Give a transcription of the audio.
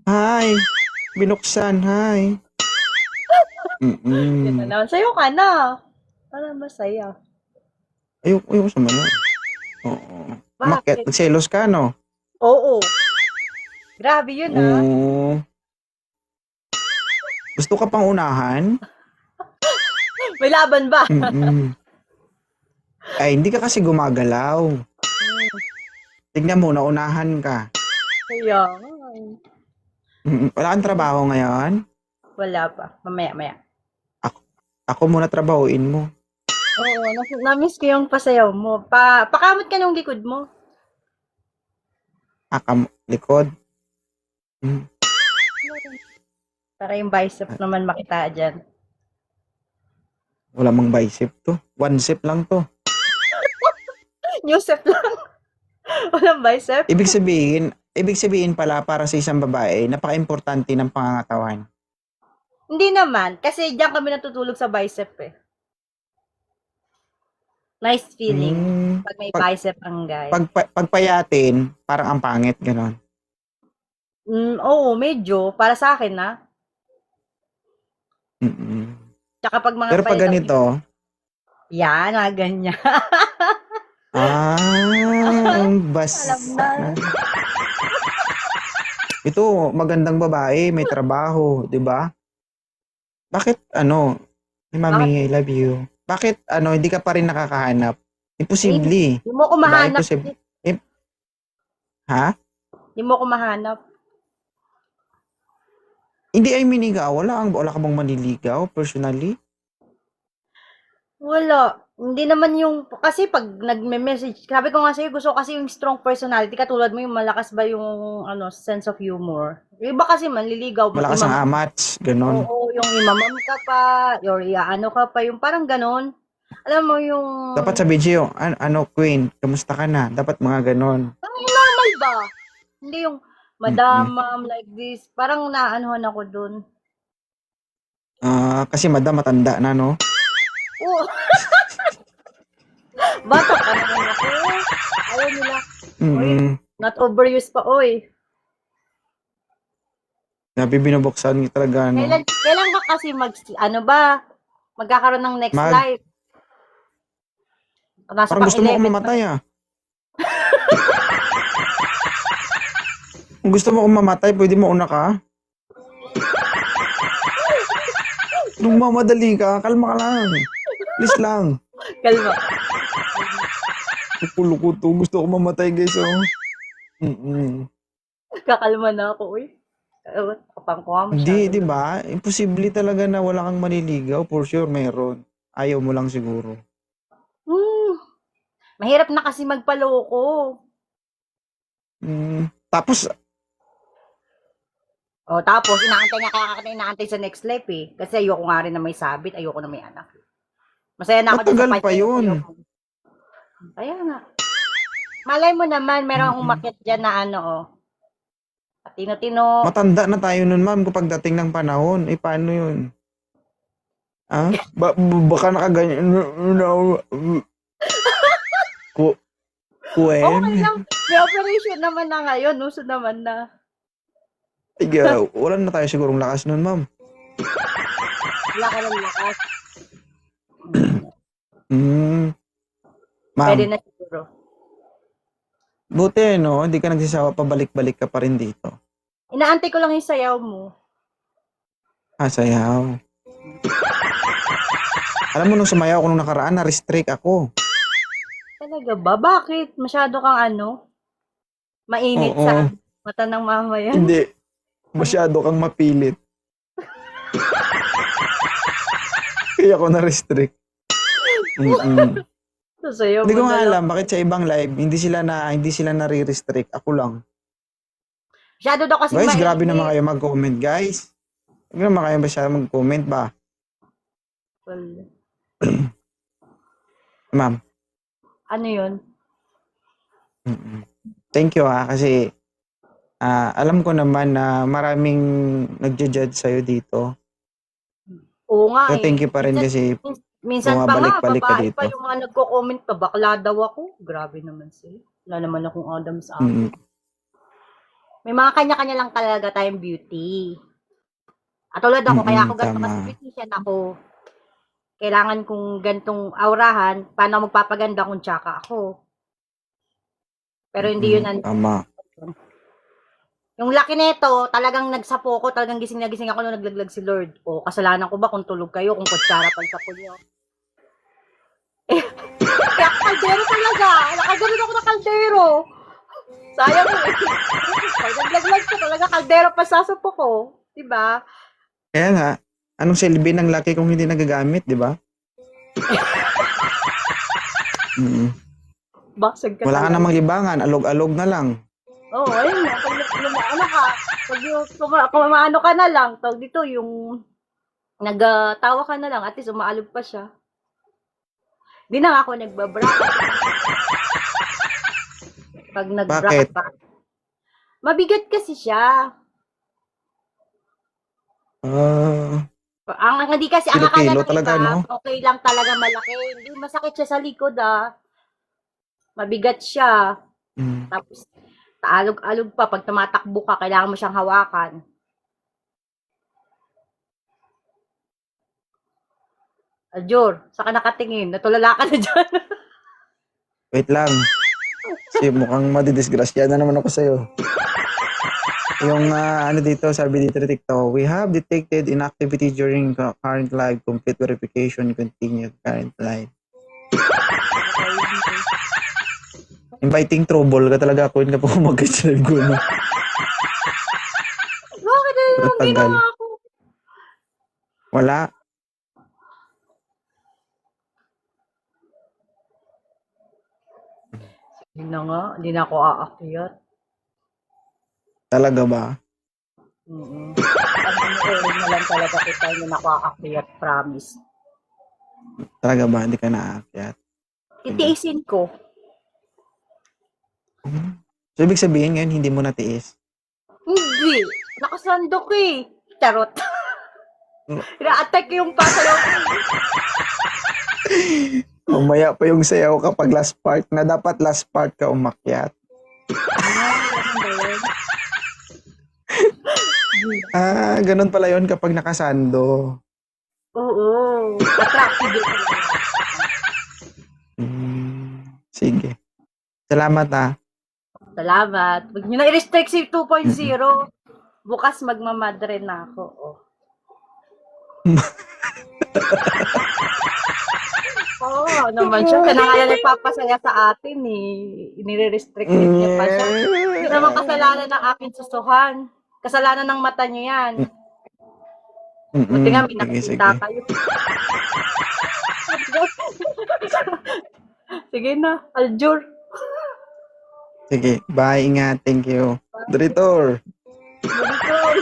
Hi! Binuksan, hi! Yun na Mm. naman. Sayo ka na. Parang masaya. Ayoko sa mga. Oo. Umakyat. Bakit? Nagselos ka, no? Oo. Grabe yun ah. Oo. Gusto ka pang unahan? May laban ba? Mm. Ay, hindi ka kasi gumagalaw. Tignan mo, naunahan ka. Kaya nga. Wala kang trabaho ngayon? Wala pa. Mamaya. Ako, ako muna trabahuin mo. Oo, na-miss ko yung pasayaw mo. Pakamot ka nung likod mo. Likod. Mm. Para yung bicep naman makita dyan. Wala mang bicep to. One sip lang to. New step lang. Walang bicep. Ibig sabihin pala para sa isang babae, napaka-importante ng pangangatawan. Hindi naman. Kasi diyan kami natutulog sa bicep eh. Nice feeling. Mm, Pag may pag, bicep ang guy. pagpayatin, parang ang pangit, gano'n. Oo, medyo. Para sa akin na. Mm. Tsaka pag mga Pero pag payat. ganito, Yan, mga ganyan. Alam basta na. na. Ito, magandang babae, may trabaho, di ba? Bakit, hey, Bakit? mami, I love you. Bakit, hindi ka pa rin nakakahanap? Imposible. Hindi mo ko Diba? mahanap. Imposible. Ha? Hindi mo ko mahanap. Hindi ay minigaw. Wala ka bang maniligaw, personally? Wala. Hindi naman yung, kasi pag nagme-message, sabi ko nga sa'yo, gusto ko kasi yung strong personality, katulad mo yung malakas ba yung, sense of humor. Yung iba kasi manliligaw, Malakas ang amats, ganon. oo, yung imamam ka pa, or iaano ka pa, yung parang ganon. Alam mo yung, Dapat sabihin siya yung, Queen, kamusta ka na? Dapat mga ganon. parang normal ba? Hindi yung, Mm-mm. madam, ma'am, like this. Parang naanuhan ako dun. Kasi madam, matanda na, no? Oo, bata pa naman ako. Ayaw nila. Oy, Mm-mm. not overused pa, oy. Sabi, binubuksan niya talaga, no? Kailan ka kasi magkakaroon ng next Mag, life? Nasa parang pang gusto mo 11 akong pa. mamatay, ah. Kung gusto mo akong mamatay, pwede mo una ka. Nung mamadali ka, kalma ka lang. Please lang. Kalma. Kulo ko to. Gusto ko mamatay, guys, oh. Mm-mm. Kakalma na ako, uy. Kapang ko nga Hindi, masyado. di ba? Imposible talaga na wala kang maniligaw. For sure, meron. Ayaw mo lang siguro. Hmm, mahirap na kasi magpaloko. Tapos, O, tapos, inaantay nga kaya kita inaantay sa next life eh. Kasi ayoko nga rin na may sabit, ayoko na may anak. Masaya na ako dun sa matagal pa panyo-sayo yun. mo. Kaya nga. Malay mo naman, merong Mm-mm. umakyat dyan na tino-tino. Matanda na tayo nun, ma'am, kapag dating ng panahon. Eh, paano yun? Baka nakaganyan. No. Ku Kuen? Okay lang. May operation naman na ngayon. Uso naman na. Ay, wala na tayo sigurong lakas nun, ma'am. Wala ka ng lakas. Mm, Pwede ma'am, na siguro. buti, no? Hindi ka nagsisawa, pabalik-balik ka pa rin dito. Inaantay ko lang yung sayaw mo. Sayaw. Alam mo, nung sumayaw ako nung nakaraan, na-restrict ako. Talaga ba? Bakit? Masyado kang mainit Oo, sa mata ng mamayan. hindi. Masyado kang mapilit. Kaya ako na-restrict. Mm-mm. So, sayaw Hindi mo ko na nga lang. alam bakit sa ibang live hindi sila nare-restrict. Ako lang. Masyado daw kasing Guys, grabe naman mainit. kayo mag-comment, guys. Huwag naman kayo masyado mag-comment ba? Well, Ma'am. ano yun? Mm-mm. Thank you kasi alam ko naman na maraming nagja-judge sa'yo dito. Oo nga Pero thank you pa rin kasi minsan pa nga, bumabalik-balik ka babae dito. pa yung mga nagko-comment pa, bakla daw ako. Grabe naman sila. Wala naman akong Adam sa akin. Mm. May mga kanya-kanya lang talaga tayong beauty. At tulad ako, kaya ako ganito Tama. kasi beautician ako. Kailangan kong gantong aurahan, paano magpapaganda kung tsaka ako. Pero hindi yun ang... Tama. Yung laki nito, talagang nagsapo ko, talagang gising na gising ako nung naglaglag si Lord. O, kasalanan ko ba kung tulog kayo, kung kutsara pagsapo niyo? Kaya kaldero talaga. Nakaganon ako ng kaldero. Sayang mo eh. Pag naglaglag ko, talaga kaldero pa sasapo ko. Diba? Kaya nga, anong silbi ng laki kung hindi nagagamit, di ba? Basag ka Wala ka talaga. namang libangan, alog-alog na lang. Oo, ayun nga. Pag ano ka, pag yung kumaano ka na lang, tawag dito, yung nagtawa ka na lang, at least umaalog pa siya. Hindi na nga ako nagbabrak. Pag Bakit? nagbrak pa. Mabigat kasi siya. Ang hindi kasi, ang akala Kilo-kilo ng talaga, iba, no? okay lang talaga malaki. Hindi, masakit siya sa likod Mabigat siya. Tapos, taalog-alog pa. Pag tumatakbo ka, kailangan mo siyang hawakan. Aljur, saka nakatingin. Natulala ka na dyan. Wait lang. Kasi mukhang madidisgrasya na naman ako sa'yo. Yung ano dito, sabi dito sa TikTok, we have detected inactivity during current live. Complete verification, continued current live. Inviting trouble ka talaga ako yun kapag mag-live ko. No? Bakit na yung Matagal. ginawa ko? Wala. Hindi na nga. Hindi na ako aakyat. Talaga ba? Pag-uwi na lang talaga kita. Hindi na ako aakyat. Promise. Talaga ba? Hindi ka naakyat. Titiisin ko. So, ibig sabihin ngayon, hindi mo natiis. Hindi. Nakasandok eh. Charot. Ina-attack yung pasayaw ko. Umaya pa yung sayaw kapag last part na dapat last part ka umakyat. Ganun pala yun kapag nakasando. Oo. Attractive yun. Sige. Salamat Salamat. Huwag nyo na i-restrict si 2.0. Bukas magmamadre na ako. Oh. Oo, naman siya. Kaya nga nagpapasaya sa atin eh. Inire-restrict niya pa siya. Hindi naman kasalanan ng aking susuhan. Kasalanan ng mata niyo yan. Buti nga, may nakikita kayo. Sige na, Aljur. Sige, bye, ingat, thank you. Doritor! Doritor!